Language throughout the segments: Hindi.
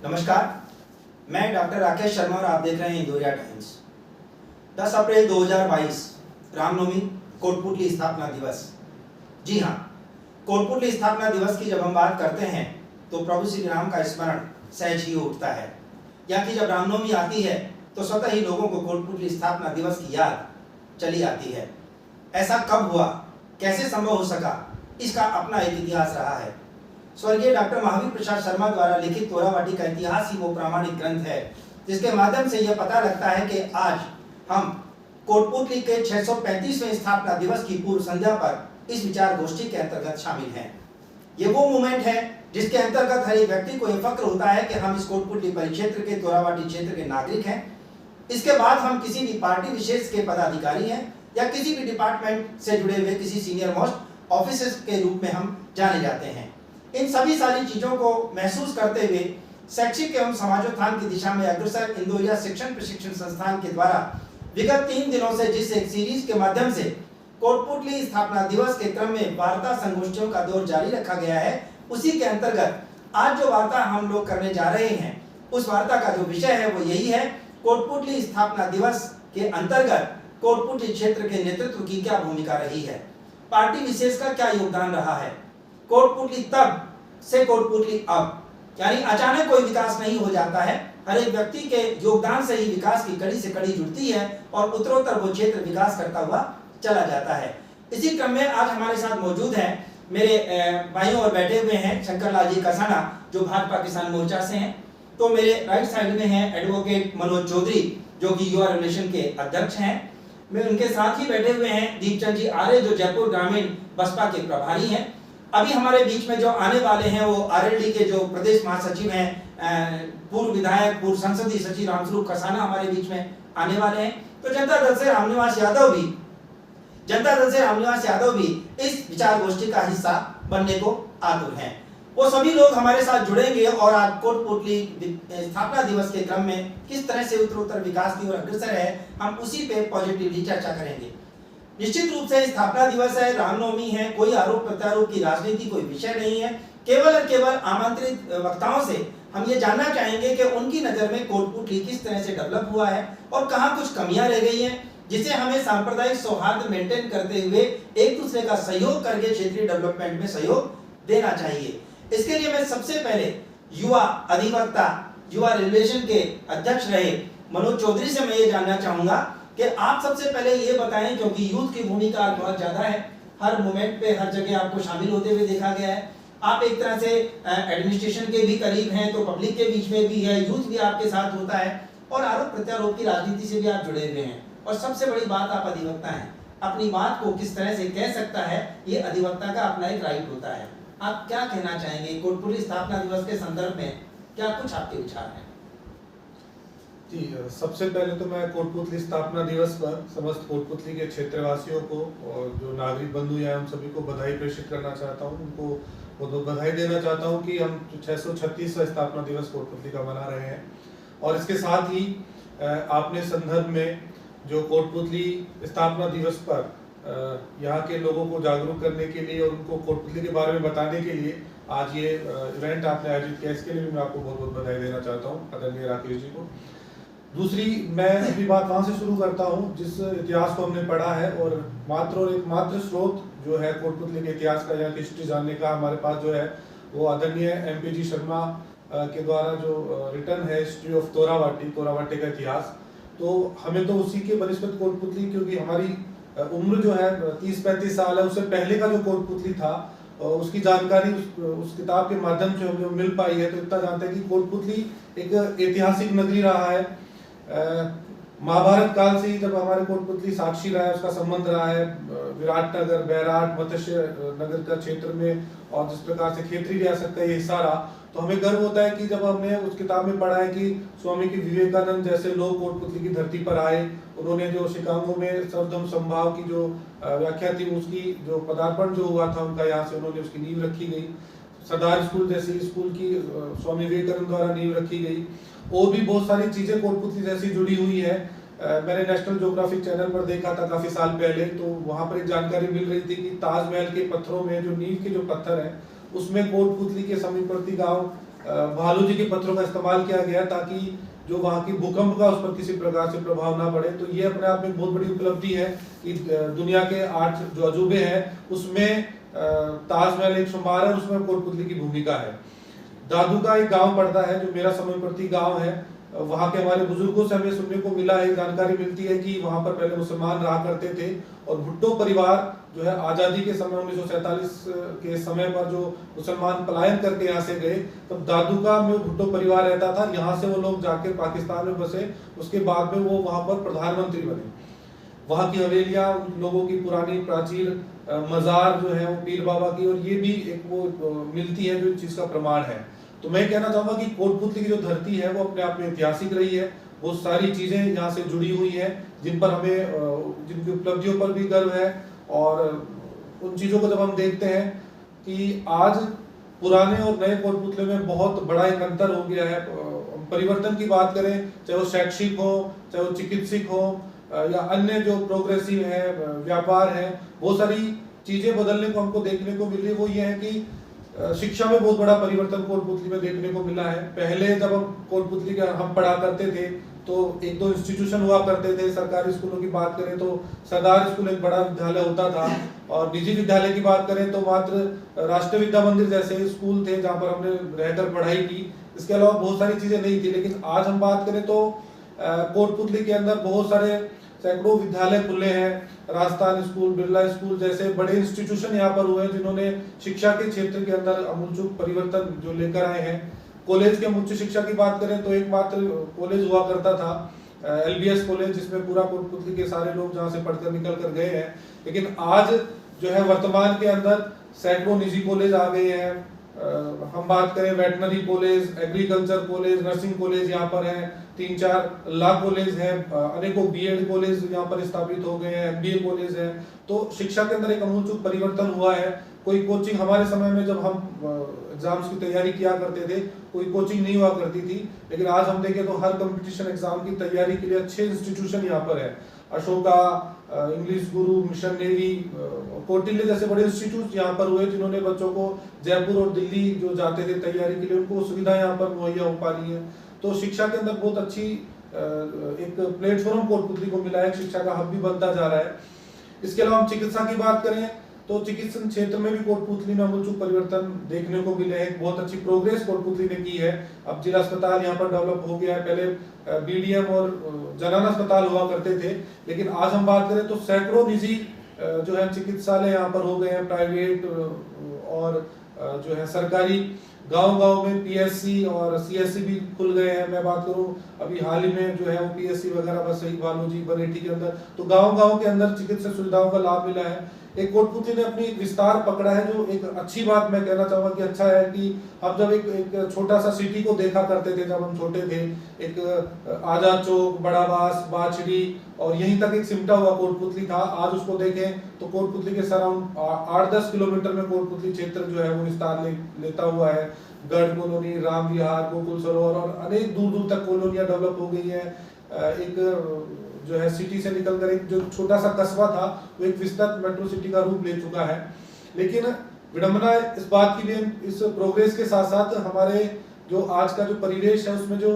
नमस्कार, मैं डॉक्टर राकेश शर्मा और आप देख रहे हैं इंदौरिया टाइम्स। 10 अप्रैल 2022 रामनवमी, कोटपुतली स्थापना दिवस। जी हाँ, कोटपुतली स्थापना दिवस की जब हम बात करते हैं तो प्रभु श्री राम का स्मरण सहज ही उठता है। या कि जब रामनवमी आती है तो स्वतः ही लोगों को कोटपुतली स्थापना दिवस की याद चली आती है। ऐसा कब हुआ, कैसे संभव हो सका, इसका अपना एक इतिहास रहा है। स्वर्गीय डॉक्टर महावीर प्रसाद शर्मा द्वारा लिखित तोरावाटी का इतिहास ही वो प्रामाणिक ग्रंथ है जिसके माध्यम से यह पता लगता है कि आज हम कोटपुतली के 635वें स्थापना दिवस की पूर्व संध्या पर इस विचार गोष्ठी के अंतर्गत शामिल हैं। ये वो मूवमेंट है जिसके अंतर्गत हर एक व्यक्ति को यह फक्र होता है कि हम इस कोटपुतली परिक्षेत्र के, तोरावाटी क्षेत्र के नागरिक हैं। इसके बाद हम किसी भी पार्टी विशेष के पदाधिकारी हैं या किसी भी डिपार्टमेंट से जुड़े हुए किसी सीनियर मोस्ट ऑफिसर्स के रूप में हम जाने जाते हैं। इन सभी सारी चीजों को महसूस करते हुए शैक्षिक एवं समाजोत्थान की दिशा में अग्रसर इंदौरिया शिक्षण प्रशिक्षण संस्थान के द्वारा विगत 3 दिनों से जिस एक सीरीज के माध्यम से कोटपुतली स्थापना दिवस के क्रम में वार्ता संगोष्ठियों का दौर जारी रखा गया है, उसी के अंतर्गत आज जो वार्ता हम लोग करने जा रहे हैं, उस वार्ता का जो विषय है वो यही है, कोटपुतली स्थापना दिवस के अंतर्गत कोटपुतली क्षेत्र के नेतृत्व की क्या भूमिका रही है, पार्टी विशेष का क्या योगदान रहा है, कोटपुतली तब से कोटपुतली अब, यानी अचानक कोई विकास नहीं हो जाता है। हर एक व्यक्ति के योगदान से ही विकास की कड़ी से कड़ी जुड़ती है और उत्तरोत्तर वो क्षेत्र विकास करता हुआ चला जाता है। इसी क्रम में आज हमारे साथ मौजूद हैं मेरे भाइयों और बैठे हुए हैं शंकर लाल जी कसाना जो भाजपा किसान मोर्चा से हैं। तो मेरे राइट साइड में हैं एडवोकेट मनोज चौधरी जो कि युवा रिलेशन के अध्यक्ष हैं। मैं उनके साथ ही बैठे हुए हैं दीपचंद जी आर्य जो जयपुर ग्रामीण बसपा के प्रभारी हैं। अभी हमारे बीच में जो आने वाले हैं वो आरएलडी के जो प्रदेश महासचिव हैं, पूर्व विधायक, पूर्व संसदीय सचिव रामस्वरूप कसाना हमारे बीच में आने वाले हैं। तो जनता दल से रामनिवास यादव भी इस विचार गोष्ठी का हिस्सा बनने को आतुर हैं। वो सभी लोग हमारे साथ जुड़ेंगे और आज कोटपुतली स्थापना दिवस के क्रम में किस तरह से उत्तरोत्तर विकास की ओर अग्रसर है, हम उसी पे पॉजिटिवली चर्चा करेंगे। निश्चित रूप से स्थापना दिवस है, रामनवमी है, कोई आरोप प्रत्यारोप की राजनीति कोई विषय नहीं है। केवल और केवल आमंत्रित वक्ताओं से हम ये जानना चाहेंगे कि उनकी नजर में कोटपुतली किस तरह से डेवलप हुआ है और कहाँ कुछ कमियां रह गई हैं जिसे हमें सांप्रदायिक सौहार्द मेंटेन करते हुए एक दूसरे का सहयोग करके क्षेत्रीय डेवलपमेंट में सहयोग देना चाहिए। इसके लिए मैं सबसे पहले युवा अधिवक्ता, युवा रिलेशन के अध्यक्ष रहे मनोज चौधरी से मैं ये जानना चाहूंगा कि आप सबसे पहले ये बताएं, क्योंकि यूथ की भूमिका बहुत ज्यादा है, हर मोमेंट पे हर जगह आपको शामिल होते हुए देखा गया है। आप एक तरह से एडमिनिस्ट्रेशन के भी करीब हैं तो पब्लिक के बीच में भी है, यूथ भी आपके साथ होता है और आरोप प्रत्यारोप की राजनीति से भी आप जुड़े हुए हैं। और सबसे बड़ी बात, आप अधिवक्ता हैं, अपनी बात को किस तरह से कह सकता है ये अधिवक्ता का अपना एक राइट होता है। आप क्या कहना चाहेंगे कोटपुतली स्थापना दिवस के संदर्भ में, क्या कुछ आपके विचार हैं? जी, सबसे पहले तो मैं कोटपुतली स्थापना दिवस पर समस्त कोटपुतली के क्षेत्रवासियों को और जो नागरिक बंधु हैं हम सभी को बधाई प्रेषित करना चाहता हूं। उनको बहुत बधाई देना चाहता हूं कि हम 636वां स्थापना दिवस कोटपुतली का मना रहे हैं। और इसके साथ ही आपने संदर्भ में जो कोटपुतली स्थापना दिवस पर यहाँ के लोगों को जागरूक करने के लिए और उनको कोटपुतली के बारे में बताने के लिए आज ये इवेंट आपने आयोजित किया, इसके लिए भी मैं आपको बहुत बहुत बधाई देना चाहता हूँ आदरणीय राकेश जी को। दूसरी, मैं अपनी बात वहाँ से शुरू करता हूँ जिस इतिहास को हमने पढ़ा है और एकमात्र स्रोत जो है कोटपुतली के इतिहास का, यहाँ की हिस्ट्री जानने का हमारे पास जो है वो आदरणीय MP जी शर्मा के द्वारा जो रिटर्न है हिस्ट्री ऑफ तोरावाटी का इतिहास। तो हमें तो उसी के बनिस्पत कोटपुतली, क्योंकि हमारी उम्र जो है 30-35 साल है, उससे पहले का जो कोटपुतली था उसकी जानकारी उस किताब के माध्यम से हमें मिल पाई है। तो इतना जानते हैं कि कोटपुतली एक ऐतिहासिक नगरी रहा है। महाभारत काल से ही जब हमारे कोटपुतली साक्षी रहा है, उसका संबंध रहा है विराटनगर, बैराट, मत्स्य नगर का क्षेत्र में, और जिस प्रकार से खेतरी रियासत का ये हिस्सा रहा, तो हमें गर्व होता है कि जब हमने उस किताब में पढ़ा है कि स्वामी की विवेकानंद जैसे लोग कोटपुतली की धरती पर आए, उन्होंने जो शिकागो में सर्वधर्म समभाव की जो व्याख्या थी, उसकी जो पदार्पण जो हुआ था उनका, यहाँ से उन्होंने उसकी नींव रखी गई। सरदार स्कूल जैसी स्कूल की स्वामी विवेकानंद द्वारा नींव रखी गई। और भी बहुत सारी चीजें कोटपुतली जैसी जुड़ी हुई है। मैंने नेशनल ज्योग्राफिक चैनल पर देखा था काफी साल पहले, तो वहां पर एक जानकारी मिल रही थी कि ताजमहल के पत्थरों में जो नींव के जो पत्थर हैं उसमें कोटपुतली के समीपवर्ती गांव भालू जी के पत्थरों का इस्तेमाल किया गया ताकि जो वहाँ की भूकंप का उस पर किसी प्रकार से प्रभाव ना पड़े। तो ये अपने आप में बहुत बड़ी उपलब्धि है कि दुनिया के 8 जो अजूबे हैं उसमें ताजमहल एक शुमार है, उसमें कोटपुतली की भूमिका है। दादू का एक गांव पड़ता है जो मेरा समयवर्ती गांव है। वहाँ के हमारे बुजुर्गों से हमें सुनने को मिला है, जानकारी मिलती है कि वहाँ पर पहले मुसलमान रहा करते थे और भुट्टो परिवार जो है आज़ादी के समय 1947 के समय पर जो मुसलमान पलायन करके यहाँ से गए, तब दादू का में भुट्टो परिवार रहता था। यहाँ से वो लोग जाके पाकिस्तान में बसे, उसके बाद में वो वहाँ पर प्रधानमंत्री बने। वहाँ की हवेलियाँ, लोगों की पुरानी प्राचीन मज़ार जो है वो पीर बाबा की, और ये भी एक वो मिलती है जो इस चीज़ का प्रमाण है। तो मैं कहना चाहूँगा कि कोटपुतली की जो धरती है वो अपने आप में ऐतिहासिक रही है। बहुत सारी चीज़ें यहाँ से जुड़ी हुई हैं जिन पर हमें जिनकी उपलब्धियों पर भी गर्व है। और उन चीज़ों को जब हम देखते हैं कि आज पुराने और नए कोटपुतले में बहुत बड़ा एक अंतर हो गया है। परिवर्तन की बात करें, चाहे वो शैक्षिक हो, चाहे वो चिकित्सिक हो, या अन्य जो प्रोग्रेसिव है, व्यापार है, बहुत सारी चीज़ें बदलने को हमको देखने को मिल रही है। वो ये है कि शिक्षा में बहुत बड़ा परिवर्तन कोटपुतली में देखने को मिला है। पहले जब हम कोटपुतली के हम पढ़ा करते थे तो 1-2 इंस्टीट्यूशन हुआ करते थे। सरकारी स्कूलों की बात करें तो सरदार स्कूल एक बड़ा विद्यालय होता था, और निजी विद्यालय की बात करें तो मात्र राष्ट्रीय विद्या मंदिर जैसे स्कूल थे जहाँ पर हमने रहकर पढ़ाई की। इसके अलावा बहुत सारी चीज़ें नहीं थी। लेकिन आज हम बात करें तो कोटपुतली के अंदर बहुत सारे सैकड़ों विद्यालय खुले हैं। राजस्थान स्कूल, बिरला स्कूल जैसे बड़े इंस्टीट्यूशन यहाँ पर हुए हैं जिन्होंने शिक्षा के क्षेत्र के अंदर आमूलचूल परिवर्तन जो लेकर आए हैं। कॉलेज के उच्च शिक्षा की बात करें तो एकमात्र कॉलेज हुआ करता था LBS कॉलेज, जिसमें पूरा कोटपुतली के सारे लोग जहाँ से पढ़कर निकल कर गए हैं। लेकिन आज जो है वर्तमान के अंदर सैकड़ों निजी कॉलेज आ गए हैं। हम बात करें veterinary college, agriculture college, nursing college यहाँ पर है, 3-4 लॉ कॉलेज है, अनेकों BEd कॉलेज यहाँ पर स्थापित हो गए हैं, MBA कॉलेज है। तो शिक्षा के अंदर एक आमूलचूल परिवर्तन हुआ है। कोई कोचिंग, हमारे समय में जब हम एग्जाम्स की तैयारी किया करते थे कोई कोचिंग नहीं हुआ करती थी, लेकिन आज हम देखें तो हर कंपटीशन एग्जाम की तैयारी के लिए अच्छे इंस्टीट्यूशन यहाँ पर है। अशोका, इंग्लिश गुरु, मिशन नेवी, कौटिल्य जैसे बड़े इंस्टीट्यूट यहाँ पर हुए जिन्होंने बच्चों को जयपुर और दिल्ली जो जाते थे तैयारी के लिए उनको सुविधा यहाँ पर मुहैया हो पा रही है। तो शिक्षा के अंदर बहुत अच्छी एक प्लेटफॉर्म कोटपुतली को मिला है, शिक्षा का हब भी बनता जा रहा है। इसके अलावा हम चिकित्सा की बात करें तो चिकित्सा क्षेत्र में भी कोटपुतली में आमूलचूल परिवर्तन देखने को मिले हैं। बहुत अच्छी प्रोग्रेस कोटपुतली ने की है। अब जिला अस्पताल यहाँ पर डेवलप हो गया है। पहले BDM और जनाना अस्पताल हुआ करते थे, लेकिन आज हम बात करें तो सैकड़ों निजी जो है चिकित्सालय यहाँ पर हो गए हैं, प्राइवेट और जो है सरकारी। गांव-गांव में PSC और CSC भी खुल गए हैं। मैं बात करूं अभी हाल ही में जो है वो PSC वगैरह बस सही भालू जी बनेठी के अंदर, तो गांव-गांव के अंदर चिकित्सा सुविधाओं का लाभ मिला है। एक कोटपुतली ने अपनी विस्तार पकड़ा है, जो एक अच्छी बात मैं कहना चाहूंगा कि अच्छा है कि हम जब एक छोटा सा सिटी को देखा करते थे जब हम छोटे थे, एक आजाद चौक, बड़ाबास, बाछड़ी और यहीं तक एक सिमटा हुआ कोटपुतली था। आज उसको देखें तो कोटपुतली के सराउंड 8-10 किलोमीटर में कोटपुतली क्षेत्र जो है वो विस्तार लेता हुआ है। गढ़ कॉलोनी, राम विहार, गोकुल सरोवर और अनेक दूर दूर तक कॉलोनियां डेवलप हो गई है। एक जो है सिटी से निकलकर एक जो छोटा सा कस्बा था वो एक विस्तृत मेट्रो सिटी का रूप ले चुका है। लेकिन विडंबना इस बात की भी, इस प्रोग्रेस के साथ साथ हमारे जो आज का जो परिवेश है उसमें जो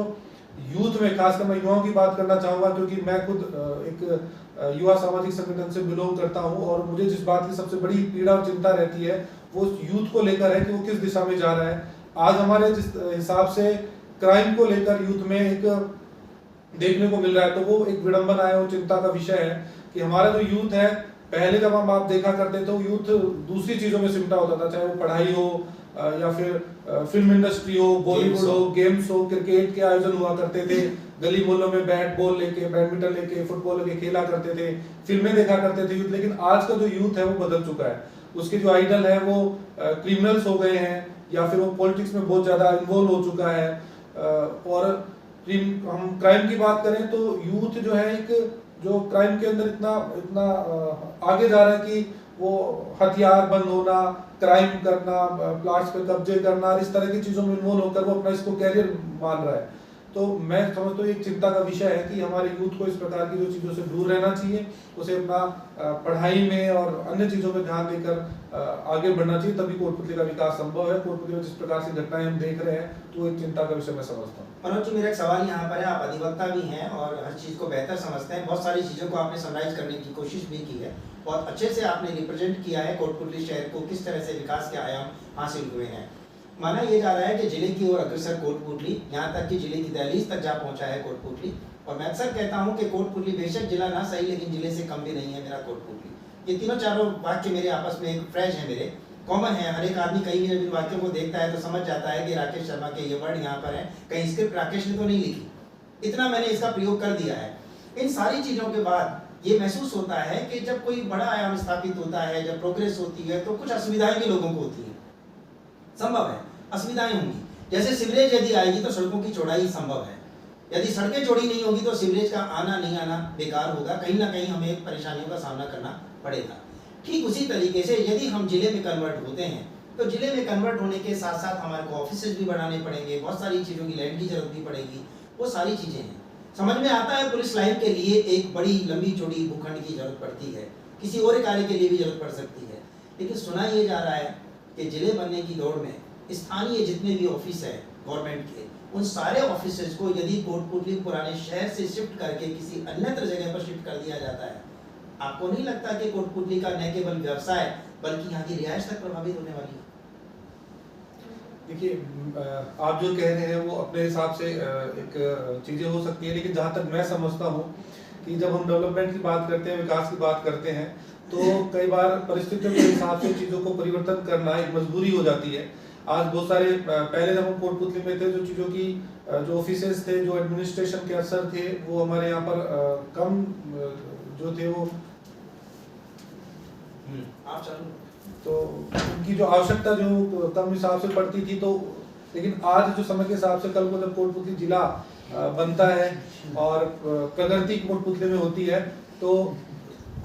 यूथ में, खासकर मैं युवाओं की बात करना चाहूंगा क्योंकि मैं खुद एक युवा सामाजिक संगठन से बिलोंग करता हूं, और मुझे जिस बात की सबसे बड़ी पीड़ा और चिंता रहती है वो यूथ को लेकर है कि वो किस दिशा में जा रहा है। आज हमारे जिस हिसाब से क्राइम को लेकर यूथ में एक देखने को मिल रहा है, तो वो एक विडंबना है, वो चिंता का विषय है कि हमारा जो यूथ है, पहले जब हम आप देखा करते थे तो यूथ दूसरी चीजों में सिमटा होता था, चाहे वो पढ़ाई हो या फिर फिल्म इंडस्ट्री हो, बॉलीवुड हो, गेम्स हो, क्रिकेट के आयोजन हुआ करते थे, गली मोहल्लों में बैट बॉल लेके, बैडमिंटन लेके, फुटबॉल लेके खेला करते थे, फिल्में देखा करते थे यूथ। लेकिन आज का जो यूथ है वो बदल चुका है। उसके जो आइडल है वो क्रिमिनल्स हो गए हैं या फिर वो पॉलिटिक्स में बहुत ज्यादा इन्वॉल्व हो चुका है। और हम क्राइम की बात करें तो यूथ जो है एक जो क्राइम के अंदर इतना आगे जा रहा है कि वो हथियार बंद होना, क्राइम करना, प्लाट्स पे कब्जे करना, इस तरह की चीजों में इन्वॉल्व होकर वो अपना इसको कैरियर मान रहा है। तो मैं समझता हूँ एक चिंता का विषय है कि हमारे यूथ को इस प्रकार की जो चीजों से दूर रहना चाहिए, उसे अपना पढ़ाई में और अन्य चीजों में ध्यान देकर आगे बढ़ना चाहिए, तभी कोटपुतली का विकास संभव है। कोटपुतली में जिस प्रकार से घटनाएं हम देख रहे हैं तो एक चिंता का विषय मैं समझता हूँ। मनोज जी, मेरा एक सवाल यहाँ पर है, आप अधिवक्ता भी हैं और हर चीज़ को बेहतर समझते हैं, बहुत सारी चीज़ों को आपने समराइज करने की कोशिश भी की है, बहुत अच्छे से आपने रिप्रेजेंट किया है कोटपुतली शहर को, किस तरह से विकास के आयाम हासिल हुए हैं। माना ये जा रहा है कि जिले की ओर अग्रसर कोटपुतली, यहाँ तक कि जिले की दहलीज तक जा पहुँचा है कोटपुतली। और मैं अक्सर कहता हूँ कि कोटपुतली बेशक जिला ना सही, लेकिन जिले से कम भी नहीं है मेरा कोटपुतली। ये तीनों चारों वाक्य मेरे आपस में एक फ्रेश है, मेरे कॉमन है। हर एक आदमी कहीं भी इन वाक्यों को देखता है तो समझ जाता है कि राकेश शर्मा के ये वर्ड यहाँ पर हैं, कहीं स्क्रिप्ट राकेश ने तो नहीं लिखी, इतना मैंने इसका प्रयोग कर दिया है। इन सारी चीज़ों के बाद ये महसूस होता है कि जब कोई बड़ा आयाम स्थापित होता है, जब प्रोग्रेस होती है, तो कुछ असुविधाएं भी लोगों को होती हैं। संभव है असुविधाएं होंगी, जैसे सीवरेज यदि आएगी तो सड़कों की चौड़ाई संभव है, यदि सड़कें चौड़ी नहीं होगी तो सीवरेज का आना नहीं आना बेकार होगा, कहीं ना कहीं हमें परेशानियों का सामना करना पड़ेगा। ठीक उसी तरीके से यदि हम जिले में कन्वर्ट होते हैं तो जिले में कन्वर्ट होने के साथ साथ हमारे को ऑफिसेज भी बढ़ाने पड़ेंगे, बहुत सारी चीज़ों की लैंड की जरूरत भी पड़ेगी, वो सारी चीज़ें हैं। समझ में आता है पुलिस लाइन के लिए एक बड़ी लंबी चौड़ी भूखंड की जरूरत पड़ती है, किसी और कार्य के लिए भी जरूरत पड़ सकती है, लेकिन सुना ये जा रहा है कि जिले बनने की दौड़ में स्थानीय जितने भी ऑफिस है गवर्नमेंट के, उन सारे ऑफिसेज को यदि कोटपुतली पुराने शहर से शिफ्ट करके किसी अन्यत्र जगह पर शिफ्ट कर दिया जाता है, आपको नहीं लगता कि कोटपुतली का न केवल व्यवसाय बल्कि यहाँ की रिहायश तक प्रभावित होने वाली है? देखिए, आप जो कह रहे हैं वो अपने हिसाब से एक चीजें हो सकती है, लेकिन जहाँ तक मैं समझता हूँ कि जब हम डेवलपमेंट की बात करते हैं, विकास की बात करते हैं, तो कई बार परिस्थितियों के हिसाब से चीजों को परिवर्तन करना एक मजबूरी हो जाती है। आज बहुत सारे पहले जब हम कोटपुतली में थे, जो चीज़ों की जो ऑफिसेज थे, जो एडमिनिस्ट्रेशन के अफसर थे, वो हमारे यहाँ पर कम जो थे वो आप चालू, तो उनकी जो आवश्यकता जो कम हिसाब से पड़ती थी, तो लेकिन आज जो समय के हिसाब से कल को जब कोटपुतली जिला बनता है और प्रगति कोटपुतली में होती है, तो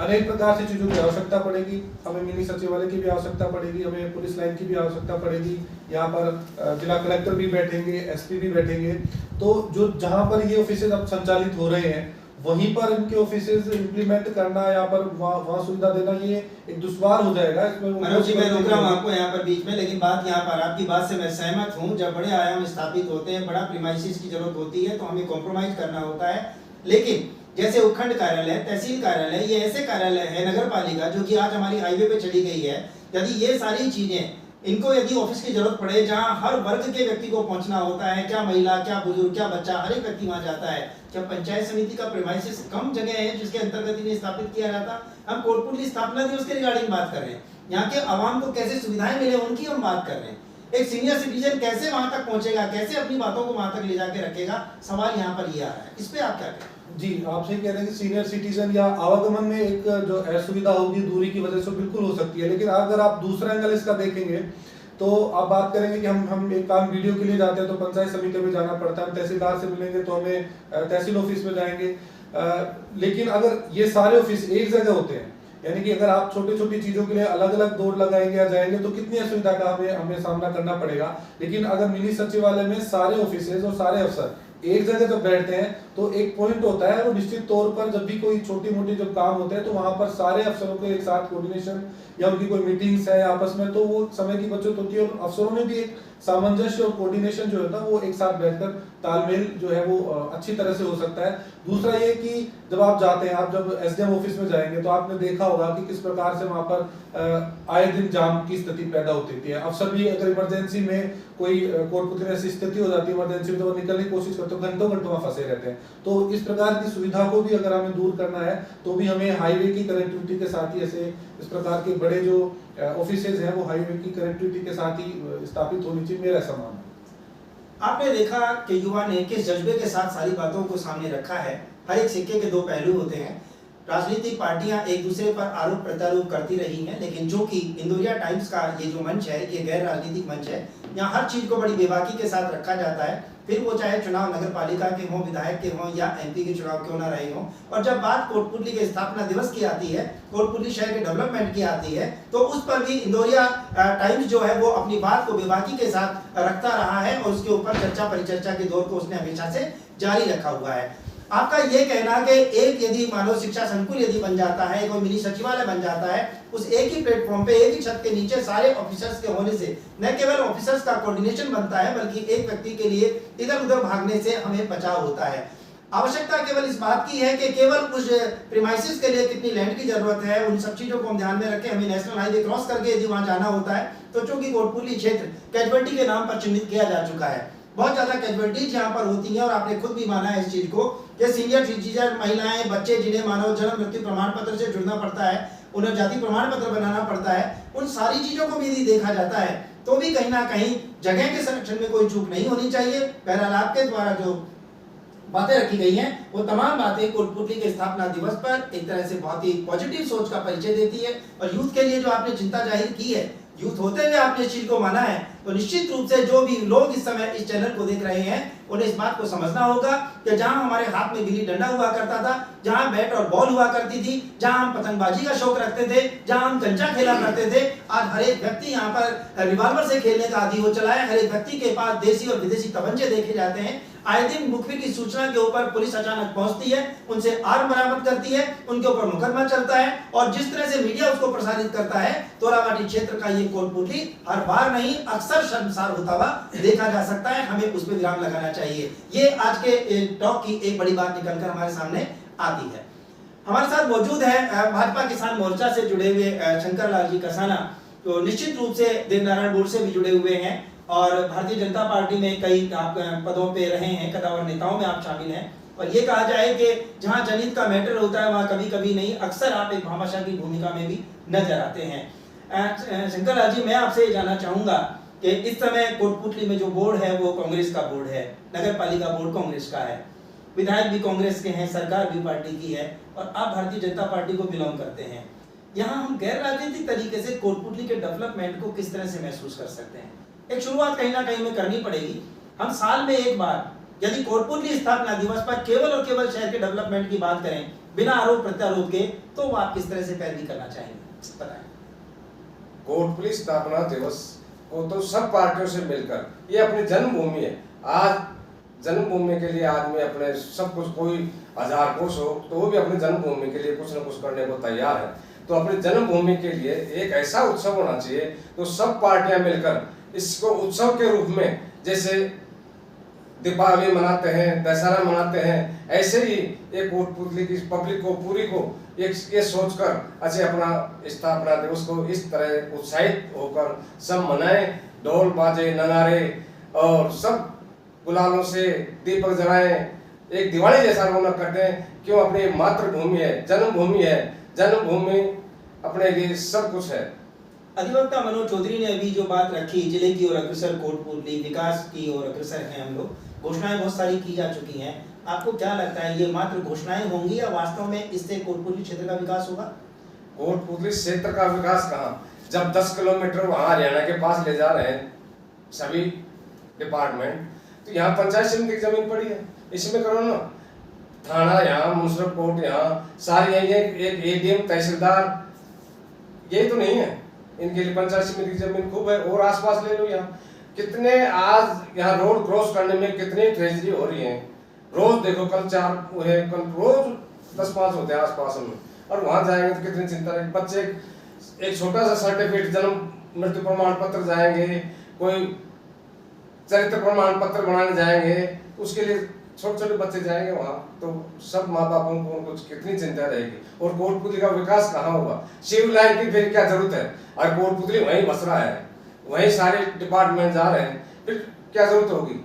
अनेक प्रकार से चीज़ों की आवश्यकता पड़ेगी। हमें मिनी सचिवालय की भी आवश्यकता पड़ेगी, हमें पुलिस लाइन की भी आवश्यकता पड़ेगी, यहाँ पर जिला कलेक्टर भी बैठेंगे, एसपी भी बैठेंगे। तो जो जहाँ पर ये ऑफिसेज अब संचालित हो रहे हैं, वहीं पर इनके ऑफिसेज इम्प्लीमेंट करना, यहाँ पर वहाँ सुविधा देना, ये एक दुश्वार हो जाएगा। इसमें मनोज जी, मैं रोक रहा हूँ आपको यहाँ पर बीच में, लेकिन बात यहाँ पर आपकी बात से मैं सहमत हूँ। जब बड़े आयाम स्थापित होते हैं, बड़ा प्रीमाइसिस की जरूरत होती है, तो हमें कॉम्प्रोमाइज करना होता है। लेकिन जैसे उपखंड कार्यालय, तहसील कार्यालय, ये ऐसे कार्यालय है, नगर पालिका जो कि आज हमारी हाईवे पे चली गई है, यदि ये सारी चीजें, इनको यदि ऑफिस की जरूरत पड़े जहां हर वर्ग के व्यक्ति को पहुंचना होता है, क्या महिला, क्या बुजुर्ग, क्या बच्चा, हर एक व्यक्ति वहां जाता है, क्या पंचायत समिति का प्रीमाइसिस कम जगह है जिसके अंतर्गत इन्हें स्थापित किया जाता? हम कोटपुतली स्थापना दिवस के रिगार्डिंग बात कर रहे हैं, यहाँ के आवाम को कैसे सुविधाएं मिले उनकी हम बात कर रहे हैं। एक सीनियर सिटीजन कैसे वहां तक पहुंचेगा, कैसे अपनी बातों को वहां तक ले जाके रखेगा, सवाल यहाँ पर ये आ रहा है। इस पे आप क्या कहें? जी, आप सही कह रहे हैं कि सीनियर सिटीजन या आवागमन में एक जो असुविधा होगी दूरी की वजह से बिल्कुल हो सकती है, लेकिन अगर आप दूसरा एंगल इसका देखेंगे तो आप बात करेंगे कि हम एक काम वीडियो के लिए जाते हैं तो पंचायत समिति में जाना पड़ता है, तहसीलदार से मिलेंगे तो हमें तहसील ऑफिस में जाएंगे। लेकिन अगर ये सारे ऑफिस एक जगह होते हैं, यानी कि अगर आप छोटी छोटी चीजों के लिए अलग अलग दौड़ लगाएंगे या जाएंगे तो कितनी असुविधा का हमें सामना करना पड़ेगा। लेकिन अगर मिनी सचिवालय में सारे ऑफिसेज और सारे अफसर एक जगह जब बैठते हैं तो एक पॉइंट होता है, वो निश्चित तौर पर जब भी कोई छोटी मोटी जब काम होते हैं तो वहां पर सारे अफसरों के एक साथ कोऑर्डिनेशन या उनकी कोई मीटिंग्स है आपस में, तो वो समय की बचत होती है और अफसरों में भी एक सामंजस्य और कोऑर्डिनेशन जो होता है वो एक साथ बैठकर तालमेल जो है वो अच्छी तरह से हो सकता है। दूसरा ये कि जब आप जाते हैं, आप जब एसडीएम ऑफिस में जाएंगे तो आपने देखा होगा कि किस प्रकार से वहां पर आए दिन जाम की स्थिति पैदा होती है। अफसर भी अगर इमरजेंसी में कोई कोटपुतली में ऐसी स्थिति हो जाती है इमरजेंसी में, तो वो निकलने की कोशिश करते हैं, घंटों घंटों फंसे रहते हैं। तो इस प्रकार की सुविधा को भी अगर हमें दूर करना है तो भी हमें हाईवे की कनेक्टिविटी के साथ ही ऐसे इस प्रकार के बड़े जो ऑफिसेज हैं वो हाईवे की कनेक्टिविटी के साथ ही स्थापित होनी चाहिए, मेरा ऐसा मानना है। आपने देखा कि युवा ने किस जज्बे के साथ सारी बातों को सामने रखा है। हर एक सिक्के के दो पहलू होते हैं। राजनीतिक पार्टियां एक दूसरे पर आरोप प्रत्यारोप करती रही हैं, लेकिन जो कि इंदौरिया टाइम्स का ये जो मंच है, ये गैर राजनीतिक मंच है। यहाँ हर चीज को बड़ी बेबाकी के साथ रखा जाता है, फिर वो चाहे चुनाव नगर पालिका के हों, विधायक के हों या एमपी के चुनाव क्यों ना रहे हों। और जब बात कोटपुतली के स्थापना दिवस की आती है, कोटपुतली शहर के डेवलपमेंट की आती है, तो उस पर भी इंदौरिया टाइम्स जो है वो अपनी बात को बेबाकी के साथ रखता रहा है और उसके ऊपर चर्चा परिचर्चा के दौर को उसने हमेशा से जारी रखा हुआ है। आपका ये कहना कि एक यदि मानव शिक्षा संकुल यदि बन जाता है, कोई मिनी सचिवालय बन जाता है, उस एक ही प्लेटफॉर्म पे एक ही छत के नीचे सारे ऑफिसर्स के होने से न केवल ऑफिसर्स का कोऑर्डिनेशन बनता है, बल्कि एक व्यक्ति के लिए इधर उधर भागने से हमें बचाव होता है। आवश्यकता केवल इस बात की है कि केवल उस प्रीमाइसिस के लिए कितनी लैंड की जरूरत है, उन सब चीजों को हम ध्यान में रखें। हमें नेशनल हाईवे क्रॉस करके यदि वहां जाना होता है तो चूंकि कोटपुतली क्षेत्र कैजुअलिटी के नाम पर चिन्हित किया जा चुका है, बहुत ज्यादा कैजुअलिटीज यहाँ पर होती हैं और आपने खुद भी माना है इस चीज को कि सीनियर सिटीजन, महिलाएं, बच्चे जिन्हें मानव जन्म मृत्यु प्रमाण पत्र से जुड़ना पड़ता है, उन्हें जाति प्रमाण पत्र बनाना पड़ता है, उन सारी चीजों को भी यदि देखा जाता है तो भी कहीं ना कहीं जगह के संरक्षण में कोई चूक नहीं होनी चाहिए। बहरहाल आपके द्वारा जो बातें रखी गई हैं वो तमाम बातें कोटपुतली के स्थापना दिवस पर एक तरह से बहुत ही पॉजिटिव सोच का परिचय देती है। और यूथ के लिए जो आपने चिंता जाहिर की है, यूथ होते हुए आपने इस चीज को माना है, तो निश्चित रूप से जो भी लोग इस समय इस चैनल को देख रहे हैं उन्हें इस बात को समझना होगा कि जहां हमारे हाथ में गिल्ली डंडा हुआ करता था, जहां बैट और बॉल हुआ करती थी, जहां हम पतंगबाजी का शौक रखते थे, जहां हम कंचा खेला करते थे, आज हर एक व्यक्ति यहाँ पर रिवॉल्वर से खेलने का आदी हो चला है। हर एक व्यक्ति के पास देसी और विदेशी तमंचे देखे जाते हैं। आए दिन मुखबिर की सूचना के ऊपर पुलिस अचानक पहुंचती है, उनसे आर्म बरामद करती है, उनके ऊपर मुकदमा चलता है और जिस तरह से मीडिया उसको प्रसारित करता है, तोलावाटी क्षेत्र का ये कोटपुतली हर बार नहीं अक्सर शर्मसार होता हुआ देखा जा सकता है। हमें उस पर विराम लगाना चाहिए। ये आज के टॉक की एक बड़ी बात निकलकर हमारे सामने आती है। हमारे साथ मौजूद है भाजपा किसान मोर्चा से जुड़े हुए शंकर लाल जी कसाना, तो निश्चित रूप से देवनारायण बोर्ड से भी जुड़े हुए हैं और भारतीय जनता पार्टी में कई आप पदों पे रहे हैं, कदावर नेताओं में आप शामिल हैं। और ये कहा जाए कि जहां जनहित का मैटर होता है वहां कभी कभी नहीं, अक्सर आप एक भामाशाह की भूमिका में भी नजर आते हैं। शंकर लाल जी, मैं आपसे ये जानना चाहूंगा कि इस समय कोटपुतली में जो बोर्ड है वो कांग्रेस का बोर्ड है, नगर पालिका बोर्ड कांग्रेस का है, विधायक भी कांग्रेस के हैं, सरकार भी पार्टी की है और आप भारतीय जनता पार्टी को बिलोंग करते हैं। यहाँ हम गैर राजनीतिक तरीके से कोटपुतली के डेवलपमेंट को किस तरह से महसूस कर सकते हैं? एक शुरुआत कहीं ना कहीं में करनी पड़ेगी। हम साल में एक बार यदि कोटपुतली स्थापना दिवस पर केवल और केवल शहर के डेवलपमेंट की बात करें बिना आरोप प्रत्यारोप के, तो वो आप किस तरह से पैरवी करना चाहेंगे, बताएं। कोटपुतली स्थापना दिवस को तो सब पार्टियों से मिलकर, ये अपनी जन्मभूमि है। आज जन्मभूमि के लिए आदमी अपने सब कुछ, कोई 1000 कोस हो तो वो भी अपनी जन्मभूमि के लिए कुछ न कुछ करने को तैयार है। तो अपनी जन्मभूमि के लिए एक ऐसा उत्सव होना चाहिए तो सब पार्टियां मिलकर इसको उत्सव के रूप में, जैसे दीपावली मनाते हैं, दशहरा मनाते हैं, ऐसे ही एक कोटपुतली की पब्लिक को पूरी को एक ये सोचकर अच्छे अपना स्थापना दिवस को इस तरह उत्साहित होकर सब मनाएं, ढोल बाजे नगारे और सब गुलालों से दीपक जलाएं, एक दिवाली जैसा रौनक करते हैं। क्यों? अपनी मातृभूमि है, जन्मभूमि है, जन्मभूमि अपने लिए सब कुछ है। अधिवक्ता मनोज चौधरी ने अभी जो बात रखी, जिले की ओर अग्रसर कोटपुतली, विकास की ओर अग्रसर हैं हम लोग, घोषणाएं बहुत सारी की जा चुकी हैं। आपको क्या लगता है ये मात्र घोषणाएं होंगी या वास्तव में इससे कोटपुतली क्षेत्र का विकास होगा? कोटपुतली क्षेत्र का विकास कहाँ, जब 10 किलोमीटर वहाँ हरियाणा के पास ले जा रहे हैं सभी डिपार्टमेंट, तो यहाँ पंचायत समिति की जमीन पड़ी है, इसमें करो ना। थाना यहाँ, मुंसिपल कोर्ट यहाँ, सारी यही है, एक एडीएम तहसीलदार, यही तो नहीं है। इनके लिए पंचायत समिति की जमीन खूब है और आसपास ले लो। यहाँ कितने आज यहाँ रोड क्रॉस करने में कितनी ट्रेजेडी हो रही है। रोज देखो, कल 4 हुए, कल रोज 10-5 होते हैं आसपास में, और वहां जाएंगे तो कितनी चिंता है। बच्चे एक छोटा सा सर्टिफिकेट, जन्म मृत्यु प्रमाण पत्र जाएंगे, कोई चरित्र प्रमाण पत्र बनाने जाएंगे, उसके लिए छोटे छोटे बच्चे जाएंगे वहाँ, तो सब माँ बापों को कुछ कितनी चिंता रहेगी। और कोटपुतली का विकास कहाँ होगा? सिविल लाइन की फिर क्या जरूरत है? और कोटपुतली वहीं बस रहा है, वहीं सारे डिपार्टमेंट जा रहे हैं, फिर क्या जरूरत होगी?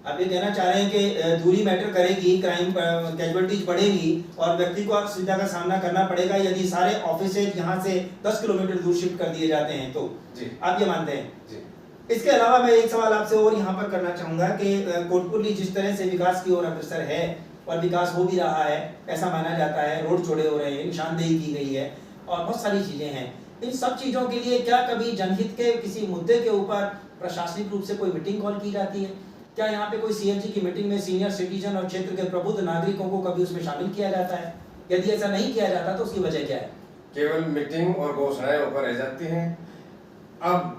आप ये कहना चाह रहे हैं कि दूरी मैटर करेगी, क्राइम कैजुअलिटीज बढ़ेगी और व्यक्ति को असुविधा का सामना करना पड़ेगा यदि सारे ऑफिस यहाँ से 10 किलोमीटर दूर शिफ्ट कर दिए जाते हैं तो जी, आप ये मानते हैं? जी। इसके अलावा मैं एक सवाल आपसे और यहाँ पर करना चाहूंगा कि कोटपुतली जिस तरह से विकास की ओर अग्रसर है और विकास हो भी रहा है ऐसा माना जाता है, रोड चौड़े हो रहे हैं, निशानदेही की गई है और बहुत सारी चीजें हैं, इन सब चीजों के लिए क्या कभी जनहित के किसी मुद्दे के ऊपर प्रशासनिक रूप से कोई मीटिंग कॉल की जाती है? क्या यहाँ पे कोई सीएमजी की मीटिंग में सीनियर सिटीजन और क्षेत्र के प्रबुद्ध नागरिकों को कभी उसमें शामिल किया जाता है? यदि ऐसा नहीं किया जाता तो उसकी वजह क्या है? केवल मीटिंग और घोषणाएं होकर रह जाती हैं। अब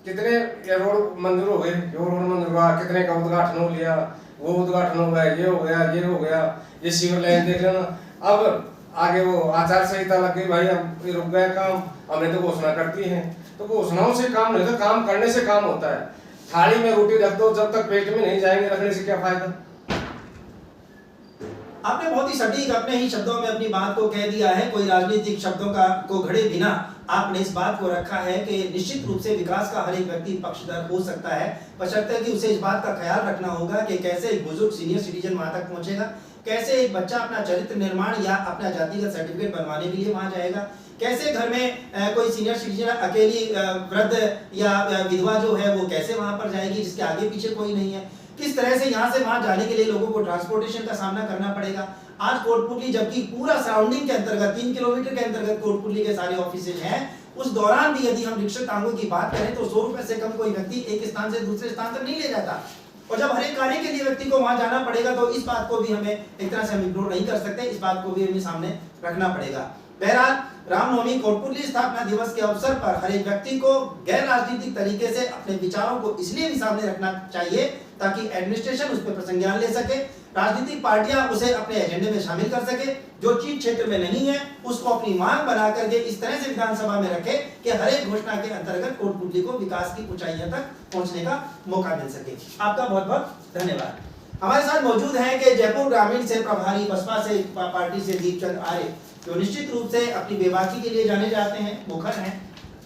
कितने रोड मंजूर हो गए, जो रोड मंजूर हुआ, कितने का उद्घाटन हो लिया, वो उद्घाटन हो गया, ये हो गया, ये हो गया, ये सीवर लाइन देख लेना। अब आगे वो आचार संहिता लग गई, भाई अब ये रुक गया काम, हमने तो घोषणा करती है। तो घोषणाओं से काम नहीं, तो काम करने से काम होता है। थाली में रोटी रख दो, जब तक पेट में नहीं जाएंगे रखने से क्या फायदा। आपने बहुत ही सटीक अपने ही शब्दों में अपनी बात को कह दिया है। कोई राजनीतिक शब्दों का को घड़े बिना आपने इस बात को रखा है कि निश्चित रूप से विकास का हर एक व्यक्ति पक्षधर हो सकता है, बशर्ते कि उसे इस बात का ख्याल रखना होगा कि कैसे एक बुजुर्ग सीनियर सिटीजन वहां तक पहुंचेगा, कैसे एक बच्चा अपना चरित्र निर्माण या अपना जातिगत सर्टिफिकेट बनवाने के लिए वहां जाएगा, कैसे घर में कोई सीनियर सिटीजन अकेली वृद्ध या विधवा जो है वो कैसे वहां पर जाएगी जिसके आगे पीछे कोई नहीं है, किस तरह से यहाँ से वहां जाने के लिए लोगों को ट्रांसपोर्टेशन का सामना करना पड़ेगा। आज कोटपुतली जबकि पूरा सराउंडिंग के अंतर्गत 3 किलोमीटर के अंतर्गत कोटपुतली के सारे ऑफिस हैं, उस दौरान भी यदि हम रिक्शा की बात करें तो 100 रुपए से कम कोई व्यक्ति एक स्थान से दूसरे स्थान तक नहीं ले जाता। और जब हर एक कार्य के लिए व्यक्ति को वहां जाना पड़ेगा तो इस बात को भी हमें एक तरह से हम इग्नोर नहीं कर सकते, इस बात को भी हमें सामने रखना पड़ेगा। बहरहाल रामनवमी कोटपुतली स्थापना दिवस के अवसर पर हर एक व्यक्ति को गैर राजनीतिक तरीके से अपने विचारों को इसलिए भी सामने रखना चाहिए ताकि एडमिनिस्ट्रेशन उस पर प्रसंज्ञान ले सके, राजनीतिक पार्टियां उसे अपने एजेंडे में शामिल कर सके, जो चीज क्षेत्र में नहीं है उसको अपनी मांग बना करके इस तरह से विधानसभा में रखे कि हर एक घोषणा के अंतर्गत कोटपुतली को विकास की ऊंचाइयों तक पहुंचने का मौका मिल सके। आपका बहुत बहुत धन्यवाद। हमारे साथ मौजूद है कि जयपुर ग्रामीण से प्रभारी बसपा से पार्टी से दीपचंद आर्य, जो निश्चित रूप से अपनी बेबाकी के लिए जाने जाते हैं, मुखर हैं।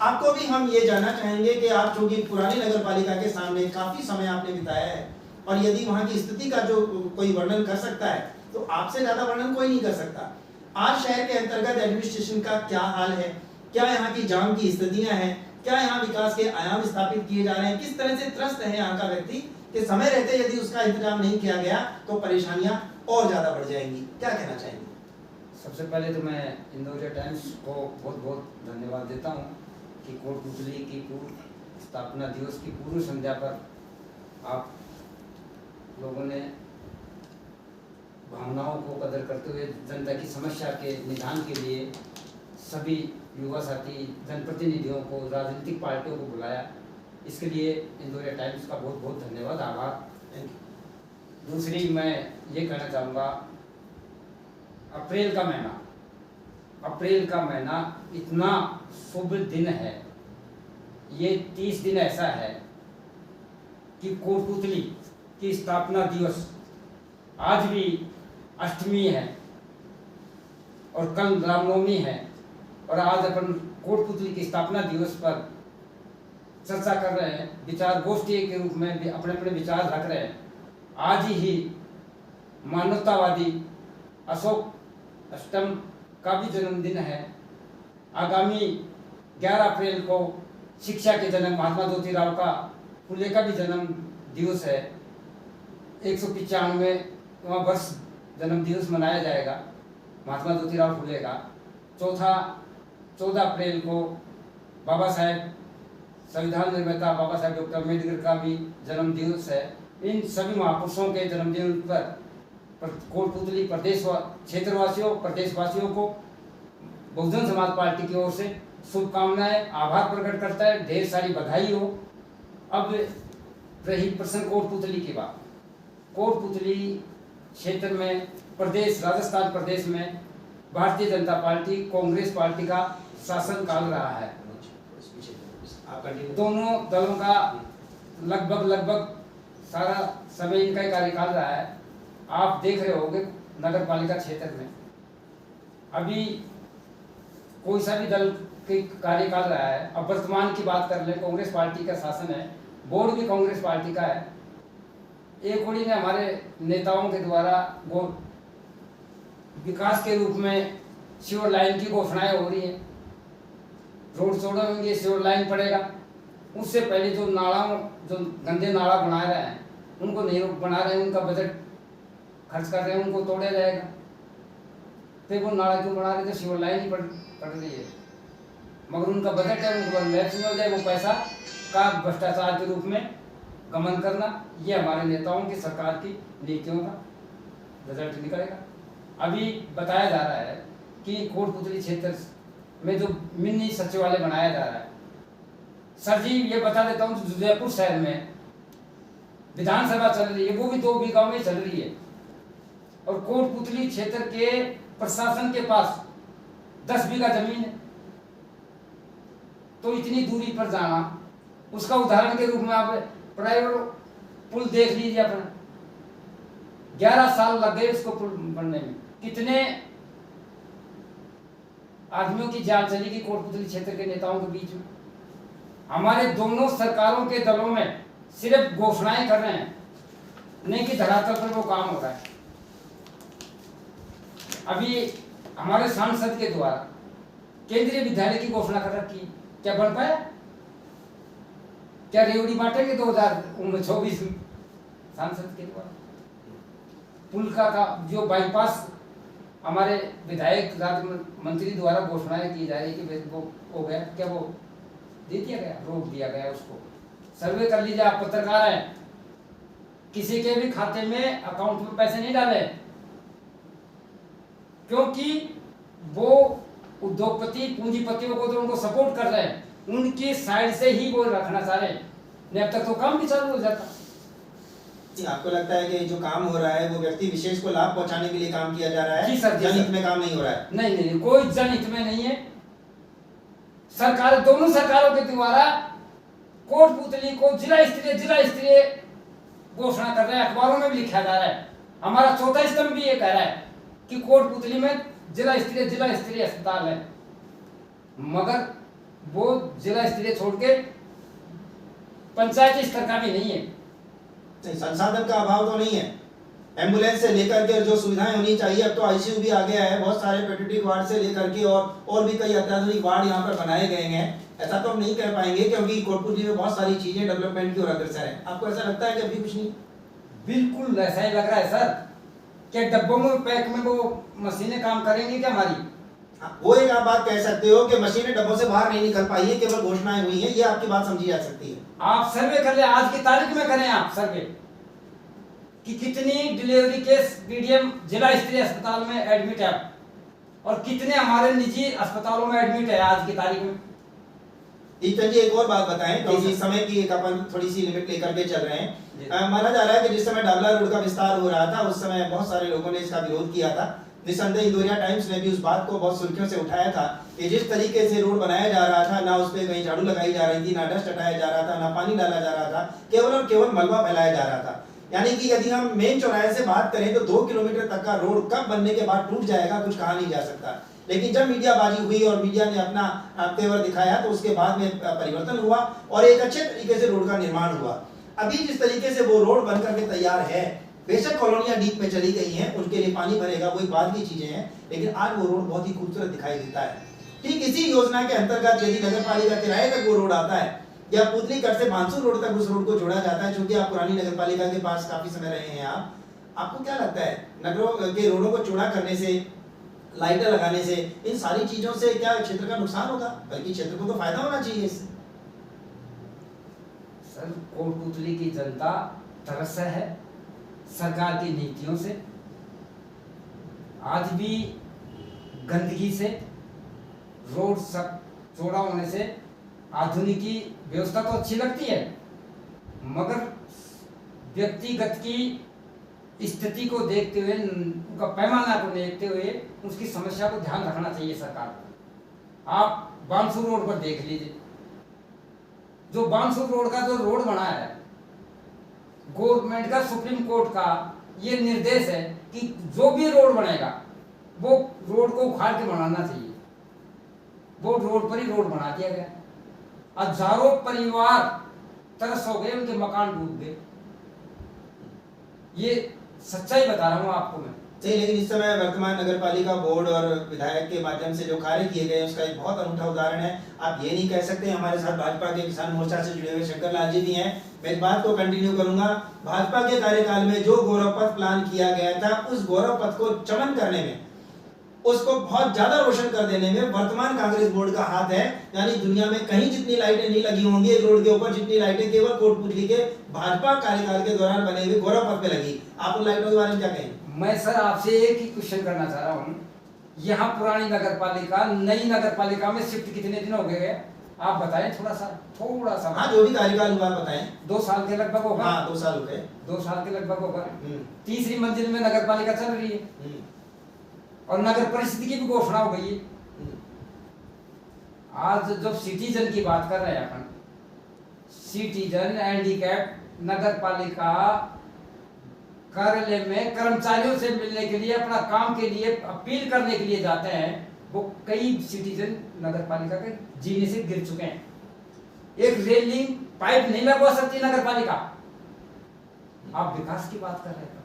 आपको भी हम ये जानना चाहेंगे कि आप चूंकि पुरानी नगर पालिका के सामने काफी समय आपने बिताया है और यदि वहां की स्थिति का जो कोई वर्णन कर सकता है तो आपसे ज्यादा वर्णन कोई नहीं कर सकता। आज शहर के अंतर्गत एडमिनिस्ट्रेशन का क्या हाल है, क्या यहाँ की जाम की स्थितियां हैं, क्या यहाँ विकास के आयाम स्थापित किए जा रहे हैं, किस तरह से त्रस्त है यहाँ का व्यक्ति कि समय रहते यदि उसका इंतजाम नहीं किया गया तो परेशानियां और ज्यादा बढ़ जाएंगी, क्या कहना चाहेंगे? सबसे पहले तो मैं इंदौर टाइम्स को बहुत बहुत धन्यवाद देता हूँ कि कोटपुतली की पूर्व स्थापना दिवस की पूर्व संध्या पर आप लोगों ने भावनाओं को कदर करते हुए जनता की समस्या के निदान के लिए सभी युवा साथी जनप्रतिनिधियों को, राजनीतिक पार्टियों को बुलाया। इसके लिए इंदौर टाइम्स का बहुत बहुत धन्यवाद, आभार। दूसरी मैं ये कहना चाहूँगा, अप्रैल का महीना इतना शुभ दिन है, ये 30 दिन ऐसा है कि कोटपुतली की स्थापना दिवस आज भी अष्टमी है और कल रामनवमी है और आज अपन कोटपुतली की स्थापना दिवस पर चर्चा कर रहे हैं, विचार गोष्ठी के रूप में भी अपने अपने विचार रख रहे हैं। आज ही मानवतावादी अशोक अष्टम का भी जन्मदिन है। आगामी 11 अप्रैल को शिक्षा के जनक महात्मा ज्योतिराव का फुले का भी जन्म दिवस है। 195वां वर्ष जन्म दिवस मनाया जाएगा महात्मा ज्योतिराव फुले का। 14 अप्रैल को बाबा साहेब संविधान निर्माता बाबा साहेब डॉक्टर अम्बेडकर का भी जन्म दिवस है। इन सभी महापुरुषों के जन्मदिन पर कोटपुतली क्षेत्रवासियों प्रदेशवासियों को बहुजन समाज पार्टी की ओर से शुभकामनाएं, आभार प्रकट करता है, ढेर सारी बधाई हो। अब रही प्रश्न कोटपुतली की बात। कोटपुतली क्षेत्र में राजस्थान प्रदेश में भारतीय जनता पार्टी कांग्रेस पार्टी का शासन काल रहा है। दोनों दलों का लगभग सारा समय इनका ही कार्यकाल रहा है। आप देख रहे होंगे नगर पालिका क्षेत्र में अभी कोई सा भी दल के कार्यकाल रहा है। अब वर्तमान की बात कर लें, कांग्रेस पार्टी का शासन है, बोर्ड भी कांग्रेस पार्टी का है। एक ओर ने हमारे नेताओं के द्वारा वो विकास के रूप में सीवर लाइन की घोषणाएं हो रही है, रोड छोड़ेंगे सीवर लाइन पड़ेगा। उससे पहले जो गंदे नाला बना रहे हैं उनको नहीं बना रहे हैं, उनका बजट खर्च कर रहे हैं, उनको तोड़ा जाएगा। फिर वो नाला क्यों बना रहे थे, सीवर लाइन ही पड़ रही है, मगर उनका बजट है, उनको इलेक्शन हो जाए वो पैसा का भ्रष्टाचार के रूप में गमन करना, ये हमारे नेताओं की सरकार की नीतियों का रिजल्ट निकलेगा। अभी बताया जा रहा है कि कोटपुतली क्षेत्र में जो मिनी सचिवालय बनाया जा रहा है, सर जी ये बता देता हूँ, जयपुर शहर में विधानसभा चल रही है, वो भी 2 बीघा में चल रही है। और कोटपुतली क्षेत्र के प्रशासन के पास 10 बीघा जमीन है। तो इतनी दूरी पर जाना, उसका उदाहरण के रूप में आप प्राइवेट पुल देख लीजिए अपना, 11 साल लग गए उसको पुल बनने में। कितने आदमियों की जान चलेगी कोटपुतली क्षेत्र के नेताओं के बीच में। हमारे दोनों सरकारों के दलों में सिर्फ घोषणाएं कर रहे हैं, नहीं कि धरातल पर वो काम हो रहा है। अभी हमारे सांसद के द्वारा केंद्रीय विद्यालय की घोषणा कर रखी, क्या बन पाया? क्या रेवड़ी बांटेंगे 2024 में सांसद के द्वारा? पुल का जो बाईपास हमारे विधायक राज्य मंत्री द्वारा घोषणाएं की जा रही कि वो हो गया, क्या वो दे दिया गया, रोक दिया गया उसको? सर्वे कर लीजिए, आप पत्रकार हैं, किसी के भी खाते में अकाउंट में पैसे नहीं डाले, क्योंकि वो उद्योगपति पूंजीपतियों को जो उनको सपोर्ट कर रहे हैं उनकी साइड से ही वो रखना चाह रहे हैं। नहीं, अब तक तो काम भी चालू हो जाता। आपको लगता है कि जो काम हो रहा है वो व्यक्ति विशेष को लाभ पहुंचाने के लिए काम किया जा रहा है? जी सर, जनहित में काम नहीं हो रहा है? नहीं नहीं, कोई जनहित में नहीं है। सरकार, दोनों सरकारों के द्वारा कोटपुतली को जिला स्तरीय घोषणा कर रहे हैं, अखबारों में भी लिखा जा रहा है। हमारा चौथा स्तंभ भी ये कह रहा है कि कोटपुतली में जिला स्तरीय अस्पताल है, मगर वो जिला स्तरीय छोड़ के पंचायत स्तर का भी नहीं है। नहीं, संसाधन का अभाव तो नहीं है। एम्बुलेंस से लेकर के जो सुविधाएं होनी चाहिए, अब तो आईसीयू भी आ गया है, बहुत सारे पेडियाट्रिक वार्ड से लेकर के और भी कई अत्याधुनिक वार्ड यहाँ पर बनाए गए हैं। ऐसा तो हम नहीं कह पाएंगे क्योंकि कोटपुतली में बहुत सारी चीजें डेवलपमेंट की ओर अग्रसर है। आपको ऐसा लगता है कि अभी कुछ नहीं? बिल्कुल ऐसा ही लग रहा है सर। क्या डब्बों में पैक में वो मशीनें काम करेंगी क्या हमारी? वो एक आप बात कह सकते हो कि मशीनें डब्बों से बाहर नहीं निकल पाई है, केवल घोषणाएं हुई हैं, ये आपकी बात समझी जा सकती है। आप सर्वे कर ले, आज की तारीख में करें आप सर्वे कि कितनी डिलीवरी केस बीडीएम जिला स्तरीय अस्पताल में एडमिट है और कितने हमारे निजी अस्पतालों में एडमिट है आज की तारीख में। ईतन जी, एक और बात बताएं क्योंकि समय की एक अपन थोड़ी सी लिमिट लेकर के चल रहे हैं। माना जा रहा है कि जिस समय डाबला रोड का विस्तार हो रहा था उस समय बहुत सारे लोगों ने इसका विरोध किया था। निसंदेह इंदौरिया टाइम्स ने भी उस बात को बहुत सुर्खियों से उठाया था कि जिस तरीके से रोड बनाया जा रहा था, ना उस पे कहीं झाड़ू लगाई जा रही थी, ना डस्ट हटाया जा रहा था, ना पानी डाला जा रहा था, केवल और केवल मलबा फैलाया जा रहा था। यानी कि यदि हम मेन चौराहे से बात करें तो 2 किलोमीटर तक का रोड कब बनने के बाद टूट जाएगा कुछ कहा नहीं जा सकता। लेकिन जब मीडियाबाजी हुई और मीडिया ने अपना तेवर दिखाया तो उसके बाद में परिवर्तन हुआ और एक अच्छे तरीके से रोड का निर्माण हुआ। अभी जिस तरीके से वो रोड बनकर के तैयार है, बेशक कॉलोनियां डीप में चली गई हैं, उनके लिए पानी भरेगा, वो एक बाद की चीजें हैं, लेकिन आज वो रोड बहुत ही खूबसूरत दिखाई देता है। ठीक इसी योजना के अंतर्गत यदि नगर पालिका तिराहे तक वो रोड आता है या पुतली कट से बांसुर रोड तक उस रोड को जोड़ा जाता है, चूंकि आप पुरानी नगर पालिका के पास काफी समय रहे हैं, आपको क्या लगता है नगरों के रोडों को चौड़ा करने से, लाइटें लगाने से, इन सारी चीजों से क्या क्षेत्र का नुकसान होगा? बल्कि क्षेत्र को तो फायदा होना चाहिए इससे। सर, कोटपुतली की जनता तरस है सरकार की नीतियों से। आज भी गंदगी से, रोड सब चौड़ा होने से, आधुनिकी व्यवस्था तो अच्छी लगती है मगर व्यक्तिगत की स्थिति को देखते हुए, उनका पैमाना को देखते हुए उसकी समस्या को ध्यान रखना चाहिए सरकार को। आप बांसुर रोड पर देख लीजिए, जो बांसुर रोड का जो रोड बना है, गवर्नमेंट का, सुप्रीम कोर्ट का ये निर्देश है कि जो भी रोड बनेगा वो रोड को उखाड़ के बनाना चाहिए। वो रोड पर ही रोड बना दिया गया, हजारों परिवार तरस हो गए, उनके मकान डूब गए। ये सच्चाई बता रहा हूँ आपको मैं। नहीं, लेकिन इस समय वर्तमान नगर पालिका बोर्ड और विधायक के माध्यम से जो कार्य किए गए उसका एक बहुत अनूठा उदाहरण है। आप ये नहीं कह सकते। हमारे साथ भाजपा के किसान मोर्चा से जुड़े हुए शंकर लाल जी भी हैं, मैं इस बात को कंटिन्यू करूंगा। भाजपा के कार्यकाल में जो गौरव पथ प्लान किया गया था, उस गौरव पथ को चमन करने में, उसको बहुत ज्यादा रोशन कर देने में वर्तमान कांग्रेस बोर्ड का हाथ है। यानी दुनिया में कहीं जितनी लाइटें नहीं लगी होंगी एक रोड के ऊपर, जितनी लाइटें केवल कोटपुतली के भाजपा कार्यकाल के दौरान बने हुए गौरव पथ पे लगी। आप उन लाइटों के बारे में क्या कहेंगे? मैं सर आपसे एक ही क्वेश्चन करना चाह रहा हूँ, यहाँ पुरानी नगर पालिका नई नगर पालिका में शिफ्ट कितने दिन हो गए? आप बताएं थोड़ा सा। हाँ, जो भी कार्यकाल हुआ बताएं। 2 साल के लगभग होगा। हाँ, 2 साल हो गए। 2 साल के लगभग होगा। हम्म, तीसरी मंजिल में नगर पालिका चल रही है हम्म, और नगर परिषद की भी घोषणा हो गई है। हम्म। आज जब सिटीजन की बात कर रहे हैं अपन, सिटीजन हैंडीकैप नगर पालिका कार्यालय में कर्मचारियों से मिलने के लिए, अपना काम के लिए अपील करने के लिए जाते हैं, वो कई सिटीजन नगर पालिका के जीने से गिर चुके हैं। एक रेलिंग पाइप नहीं लगवा सकती नगर पालिका, आप विकास की बात कर रहे हैं।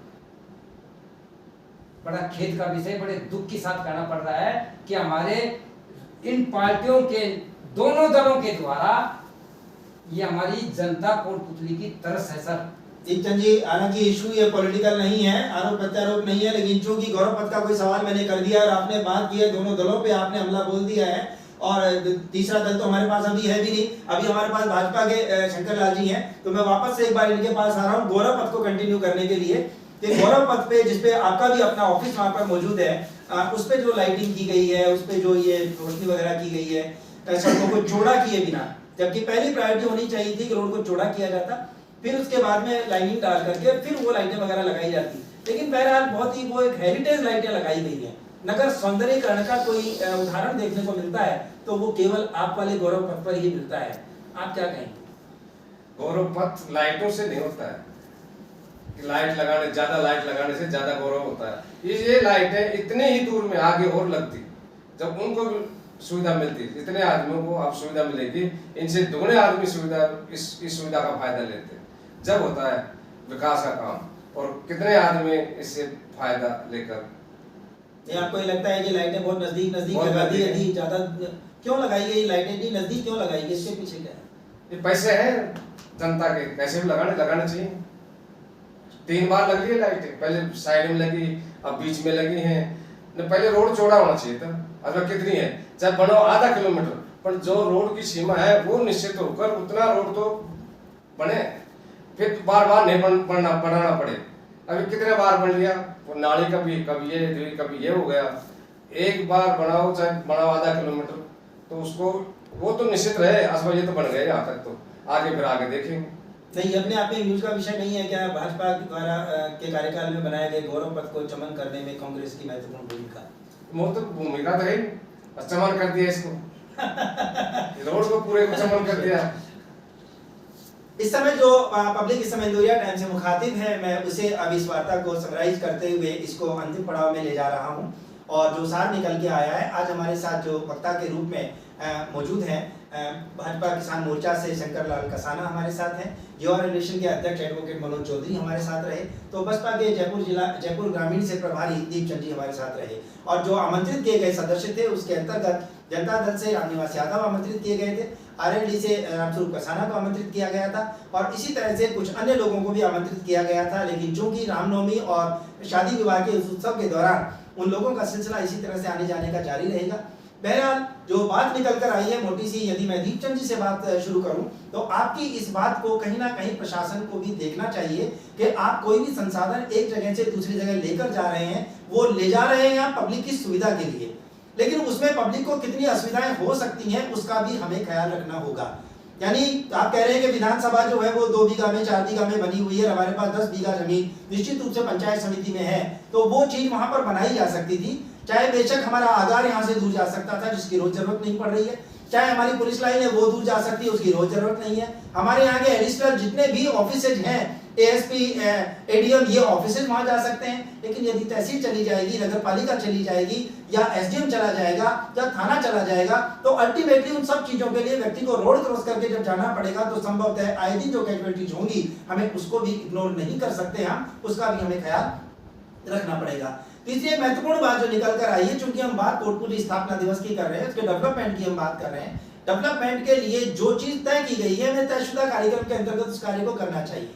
बड़ा खेद का विषय, बड़े दुख के साथ कहना पड़ रहा है कि हमारे इन पार्टियों के दोनों दलों के द्वारा ये हमारी जनता कोटपुतली की तरस है सर। दीपचंद जी, हालांकि इशू ये पॉलिटिकल नहीं है, आरोप प्रत्यारोप नहीं है, लेकिन चूंकि गौरव पथ का कोई सवाल मैंने कर दिया और आपने बात की है, दोनों दलों पे आपने हमला बोल दिया है, और तीसरा दल तो हमारे पास अभी है भी नहीं। अभी हमारे पास भाजपा के शंकर लाल जी हैं, तो मैं वापस से एक बार इनके पास आ रहा हूँ गौरव पथ को कंटिन्यू करने के लिए। कि गौरव पथ पे, जिसपे आपका भी अपना ऑफिस वहाँ पर मौजूद है, उस पे जो लाइटिंग की गई है, उस पे जो ये रोशनी वगैरह की गई है, सड़कों को चौड़ा किए बिना, जबकि पहली प्रायोरिटी होनी चाहिए थी कि रोड को चौड़ा किया जाता, फिर उसके बाद में लाइनिंग डाल करके फिर वो लाइटें वगैरह लगाई जाती। लेकिन बहरहाल बहुत ही वो एक हेरिटेज लाइटें लगाई गई हैं। नगर सौंदर्यीकरण का कोई उदाहरण देखने को मिलता है तो वो केवल आप वाले गौरव पथ पर ही मिलता है। आप क्या कहेंगे? गौरव पथ लाइटों से नहीं होता है कि लाइट लगाने, ज्यादा लाइट लगाने से ज्यादा गौरव होता है। ये लाइटें इतने ही दूर में आगे और लगती, जब उनको भी सुविधा मिलती, इतने आदमियों को अब सुविधा मिलेगी, इनसे दुगने आदमी सुविधा इस सुविधा का फायदा लेते हैं जब होता है विकास का काम, और कितने आदमी इससे फायदा लेकर। ये आपको ये लगता है कि लाइटें बहुत नजदीक बहुत लगा दी नजदीक है, ज्यादा क्यों लगाई गई लाइटें? इतनी नजदीक क्यों लगाई गई, इसके पीछे क्या है? ये पैसे हैं जनता के, कैसे भी लगाने चाहिए। 3 बार लग रही है लाइटें, पहले साइड में लगी, अब बीच में लगी हैं। पहले रोड चौड़ा होना चाहिए था, अगर कितनी है, चाहे बनाओ आधा किलोमीटर, पर जो रोड की सीमा है वो निश्चित होकर उतना रोड तो बने, फिर बार बार नहीं बनाना पड़े। अभी कितने बार बन लिया, नाली कभी ये हो गया। एक बार बनाओ, चाहे बनाओ आधा किलोमीटर, तो उसको वो तो निश्चित रहे, असवा ये तो बन गए यहाँ तक, तो आगे फिर आगे देखेंगे। नहीं, अपने आप में न्यूज का विषय नहीं है क्या? भाजपा द्वारा के कार्यकाल में बनाए गए गौरव पथ को चमन करने में कांग्रेस की महत्वपूर्ण भूमिका? महत्वपूर्ण भूमिका तो है, चमन कर दिया इसको रोड को पूरे को चमन कर दिया। इस समय जो पब्लिक इस समय इंदौरिया टाइम से मुखातिब है, मैं उसे अब इस वार्ता को समराइज करते हुए इसको अंतिम पड़ाव में ले जा रहा हूं, और जो सार निकल के आया है, आज हमारे साथ जो वक्ता के रूप में मौजूद हैं, भाजपा किसान मोर्चा से शंकर लाल कसाना हमारे साथ हैं, युवा रिलेशन के अध्यक्ष एडवोकेट मनोज चौधरी हमारे साथ रहे, तो बसपा के जयपुर ग्रामीण से प्रभारी दीपचंद जी हमारे साथ रहे, और जो आमंत्रित किए गए सदस्य थे उसके अंतर्गत जनता दल से रामनिवास यादव आमंत्रित किए गए थे, आरएलडी से रामस्वरूप कसाना को आमंत्रित किया गया था, और इसी तरह से कुछ अन्य लोगों को भी आमंत्रित किया गया था। लेकिन चूंकि रामनवमी और शादी विवाह के उस उत्सव के दौरान उन लोगों का सिलसिला इसी तरह से आने जाने का जारी रहेगा। बहरहाल जो बात निकल कर आई है मोटी सी, यदि मैं दीपचंद जी से बात शुरू करूं, तो आपकी इस बात को कहीं ना कहीं प्रशासन को भी देखना चाहिए कि आप कोई भी संसाधन एक जगह से दूसरी जगह लेकर जा रहे हैं, वो ले जा रहे हैं आप पब्लिक की सुविधा के लिए, लेकिन उसमें पब्लिक को कितनी असुविधाएं हो सकती हैं उसका भी हमें ख्याल रखना होगा। यानी आप कह रहे हैं कि विधानसभा जो है वो 2 बीघा में 4 बीघा में बनी हुई है, हमारे पास 10 बीघा जमीन निश्चित रूप से पंचायत समिति में है, तो वो चीज वहां पर बनाई जा सकती थी, चाहे बेशक हमारा आगार यहाँ से दूर जा सकता था जिसकी रोज जरूरत नहीं पड़ रही है, चाहे हमारी पुलिस लाइन है वो दूर जा सकती है, उसकी रोज जरूरत नहीं है, हमारे यहाँ के एडिशनल जितने भी ऑफिसेज हैं, एएसपी एडीएम, ये ऑफिसेज वहां जा सकते हैं। लेकिन यदि तहसील चली जाएगी, नगर पालिका चली जाएगी, या एसडीएम चला जाएगा, या थाना चला जाएगा, तो अल्टीमेटली उन सब चीजों के लिए व्यक्ति को रोड क्रॉस करके जब जाना पड़ेगा, तो संभवतः आए दिन जो कैजुअलिटीज होंगी हमें उसको भी इग्नोर नहीं कर सकते, हम उसका भी हमें ख्याल रखना पड़ेगा। तीसरी एक महत्वपूर्ण बात जो निकल कर आई है, चूंकि हम बात कोटपुतली स्थापना दिवस की कर रहे हैं, उसके डेवलपमेंट की हम बात कर रहे हैं, डेवलपमेंट के लिए जो चीज तय की गई है, हमें तयशुदा कार्यक्रम के अंतर्गत उस कार्य को करना चाहिए।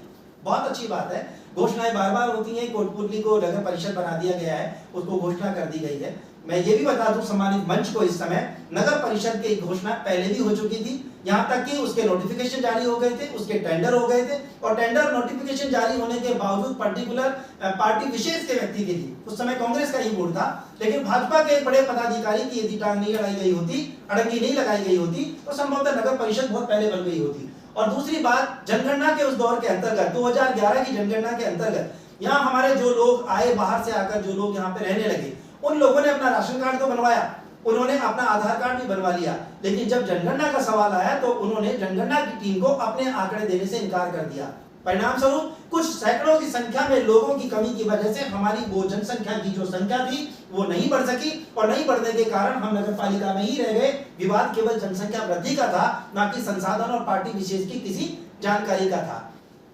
बहुत अच्छी बात है, घोषणाएं बार बार होती हैं, कोटपुतली को नगर परिषद बना दिया गया है, उसको घोषणा कर दी गई है, मैं ये भी बता दूं सम्मानित मंच को, इस समय नगर परिषद की घोषणा पहले भी हो चुकी थी, यहाँ तक कि उसके नोटिफिकेशन जारी हो गए थे, उसके टेंडर हो गए थे, और टेंडर नोटिफिकेशन जारी होने के बावजूद पर्टिकुलर पार्टी विशेष के व्यक्ति के लिए, उस समय कांग्रेस का ही बोर्ड था, लेकिन भाजपा के एक बड़े पदाधिकारी की यदि टांग नहीं अड़ाई गई होती, अड़ंगी नहीं लगाई गई होती, तो संभवतः नगर परिषद बहुत पहले बन गई होती। और दूसरी बात, जनगणना के उस दौर के अंतर्गत 2011 की जनगणना के अंतर्गत यहाँ हमारे जो लोग आए, बाहर से आकर जो लोग यहाँ पे रहने लगे, उन लोगों ने अपना राशन कार्ड तो बनवाया, उन्होंने अपना आधार कार्ड भी बनवा लिया, लेकिन जब जनगणना का सवाल आया तो उन्होंने जनगणना की टीम को अपने आंकड़े देने से इनकार कर दिया। परिणाम स्वरूप कुछ सैकड़ों की संख्या में लोगों की कमी की वजह से हमारी वो जनसंख्या की जो संख्या थी वो नहीं बढ़ सकी, और नहीं बढ़ने के कारण हम नगर पालिका में ही रह गए। विवाद केवल जनसंख्या वृद्धि का था, ना कि संसाधन और पार्टी विशेष की किसी जानकारी का था।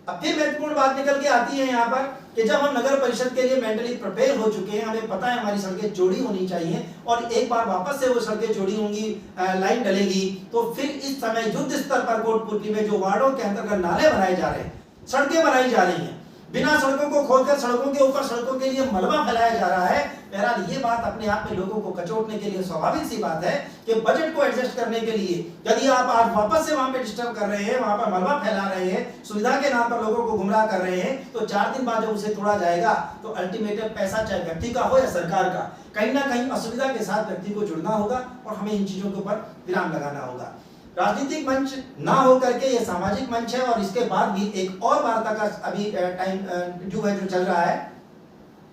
अब फिर महत्वपूर्ण बात निकल के आती है यहाँ पर कि जब हम नगर परिषद के लिए मेंटली प्रिपेयर हो चुके हैं, हमें पता है हमारी सड़कें चौड़ी होनी चाहिए, और एक बार वापस से वो सड़कें चौड़ी होंगी, लाइन डलेगी, तो फिर इस समय युद्ध स्तर पर कोटपुतली में जो वार्डों के अंतर्गत नाले बनाए जा रहे हैं, सड़कें बनाई जा रही हैं, बिना सड़कों को खोदकर सड़कों के ऊपर सड़कों के लिए मलबा फैलाया जा रहा है। बहरहाल ये बात अपने आप में लोगों को कचोटने के लिए स्वाभाविक सी बात है कि बजट को एडजस्ट करने के लिए यदि आप आज वापस से वहां पे डिस्टर्ब कर रहे हैं, वहां पर मलबा फैला रहे हैं, सुविधा के नाम पर लोगों को गुमराह कर रहे हैं, तो 4 दिन बाद जब उसे तोड़ा जाएगा तो अल्टीमेटली पैसा चाहे व्यक्ति का हो या सरकार का, कहीं ना कहीं असुविधा के साथ व्यक्ति को जुड़ना होगा, और हमें इन चीजों के ऊपर विराम लगाना होगा। राजनीतिक मंच ना हो करके ये सामाजिक मंच है, और इसके बाद भी एक और वार्ता का अभी टाइम जो चल रहा है।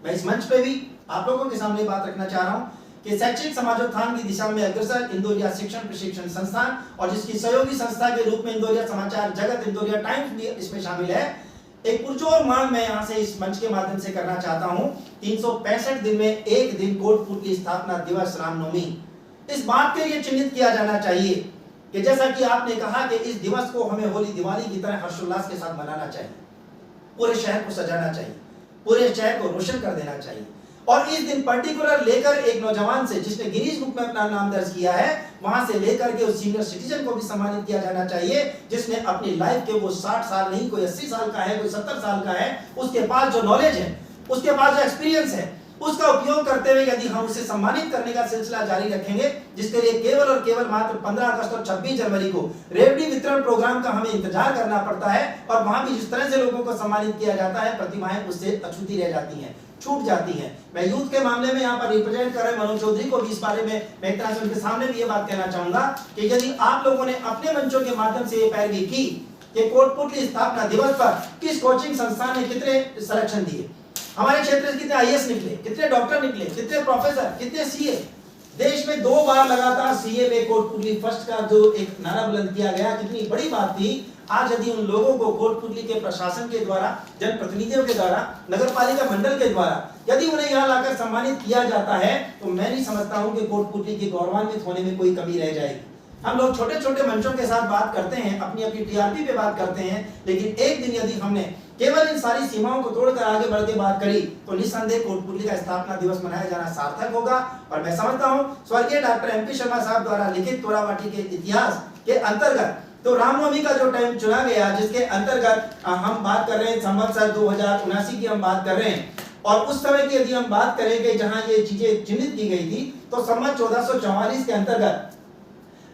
मैं इस मंच पे भी आप लोगों के सामने बात रखना चाह रहा हूं कि शैक्षिक समाजोत्थान की दिशा में अग्रसर इंदौरिया शिक्षण प्रशिक्षण संस्थान, और जिसकी सहयोगी संस्था के रूप में इंदौरिया समाचार जगत, इंदौरिया टाइम्स भी इसमें शामिल है। एक पुरजोर मांग मैं यहाँ से इस मंच के माध्यम से करना चाहता हूँ। 365 दिन में एक दिन कोटपुतली स्थापना दिवस रामनवमी, इस बात के लिए चिन्हित किया जाना चाहिए कि जैसा कि आपने कहा कि इस दिवस को हमें होली दिवाली की तरह हर्षोल्लास के साथ मनाना चाहिए, पूरे शहर को सजाना चाहिए, पूरे शहर को रोशन कर देना चाहिए। और इस दिन पर्टिकुलर लेकर एक नौजवान से जिसने गिनीज बुक में अपना नाम दर्ज किया है, वहां से लेकर के उस सीनियर सिटीजन को भी सम्मानित किया जाना चाहिए, जिसने अपनी लाइफ के वो 60 साल नहीं, कोई 80 साल का है, कोई 70 साल का है, उसके पास जो नॉलेज है, उसके पास जो एक्सपीरियंस है, उसका उपयोग करते हुए यदि हम उसे सम्मानित करने का सिलसिला जारी रखेंगे, जिसके लिए केवल और केवल मात्र 15 अगस्त और 26 जनवरी को रेवड़ी वितरण प्रोग्राम का हमें इंतजार करना पड़ता है, और वहां भी जिस तरह से लोगों को सम्मानित किया जाता है, प्रतिमाएं उससे अछूती रह जाती हैं, छूट जाती हैं। मैं यूथ के मामले में यहाँ पर रिप्रेजेंट कर रहे मनोज चौधरी को भी इस बारे में मैं एक तरह से उनके सामने भी ये बात कहना चाहूंगा कि यदि आप लोगों ने अपने मंचों के माध्यम से ये पैरवी की कि कोटपुतली स्थापना दिवस पर किस कोचिंग संस्थान ने कितने सिलेक्शन दिए, हमारे क्षेत्र से कितने आईएएस निकले, कितने डॉक्टर निकले, कितने प्रोफेसर, कितने सीए, देश में 2 बार लगातार सीए में कोटपुतली फर्स्ट का जो एक नारा बुलंद किया गया, कितनी बड़ी बात थी। आज यदि उन लोगों को कोटपुतली के प्रशासन के द्वारा, जनप्रतिनिधियों के द्वारा, नगरपालिका मंडल के द्वारा यदि उन्हें यहाँ लाकर सम्मानित किया जाता है, तो मैं नहीं समझता हूँ कि कोटपुतली के गौरवान्वित होने में कोई कमी रह जाएगी। हम लोग छोटे छोटे मंचों के साथ बात करते हैं, अपनी अपनी टीआरपी पे बात करते हैं, लेकिन एक दिन यदि हमने केवल इन सारी सीमाओं को तोड़कर आगे बढ़ के बात करी, तो निस्संदेह कोटपुतली का स्थापना दिवस मनाया जाना सार्थक होगा। और मैं समझता हूं स्वर्गीय डॉक्टर एमपी शर्मा साहब द्वारा लिखित तोड़ावाटी के इतिहास के अंतर्गत तो रामनवमी का जो टाइम चुना गया, जिसके अंतर्गत हम बात कर रहे हैं संवत्सर 2079 की हम बात कर रहे हैं, और उस समय की यदि हम बात करें कि जहां ये चीजें चिन्हित की गई थी, तो संवत 1444 के अंतर्गत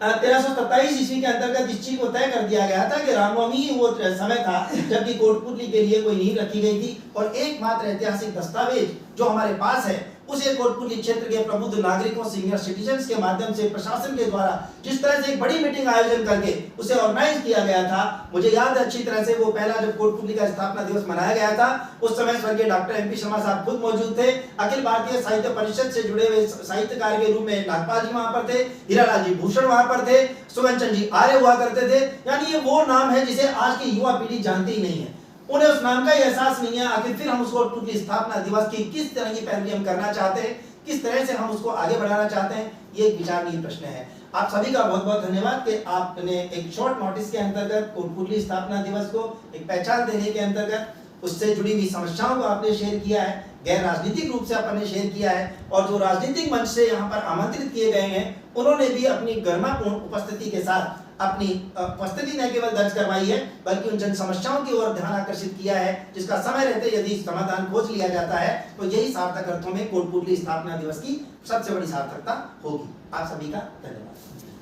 1327 ईस्वी के अंतर्गत इस चीज को तय कर दिया गया था कि रामनवमी वो समय था जबकि कोटपुतली के लिए कोई नींव रखी गई थी। और एकमात्र ऐतिहासिक दस्तावेज जो हमारे पास है, उसे कोटपुतली क्षेत्र के प्रबुद्ध नागरिकों, सीनियर सिटीजन्स के माध्यम से प्रशासन के द्वारा जिस तरह से एक बड़ी मीटिंग आयोजन करके उसे ऑर्गेनाइज किया गया था, मुझे याद है अच्छी तरह से वो पहला जब कोटपुतली का स्थापना दिवस मनाया गया था, उस समय स्वर्गीय डॉक्टर एमपी शर्मा साहब खुद मौजूद थे। अखिल भारतीय साहित्य परिषद से जुड़े हुए साहित्यकार के रूप में नागपाल जी वहां पर थे, हीरालाल जी भूषण वहां पर थे, सुगन चंद जी आर्य हुआ करते थे। यानी ये वो नाम है जिसे आज की युवा पीढ़ी जानती ही नहीं है, उन्हें उस नाम का एहसास नहीं है। आखिर फिर हम उसको कोटपुतली स्थापना दिवस की किस तरह की पैरवी हम करना चाहते हैं, किस तरह से हम उसको आगे बढ़ाना चाहते हैं, ये एक विचारणीय प्रश्न है। आप सभी का बहुत बहुत धन्यवाद कि आपने एक शॉर्ट नोटिस के अंतर्गत कोटपुतली स्थापना दिवस को एक पहचान देने के अंतर्गत उससे जुड़ी हुई समस्याओं को आपने शेयर किया है, गैर राजनीतिक रूप से आपने शेयर किया है, और जो राजनीतिक मंच से यहाँ पर आमंत्रित किए गए हैं उन्होंने भी अपनी गरिमापूर्ण उपस्थिति के साथ अपनी उपस्थिति न केवल दर्ज करवाई है बल्कि उन जन समस्याओं की ओर ध्यान आकर्षित किया है जिसका समय रहते यदि समाधान खोज लिया जाता है तो यही सार्थक अर्थों में कोटपुतली स्थापना दिवस की सबसे बड़ी सार्थकता होगी। आप सभी का धन्यवाद।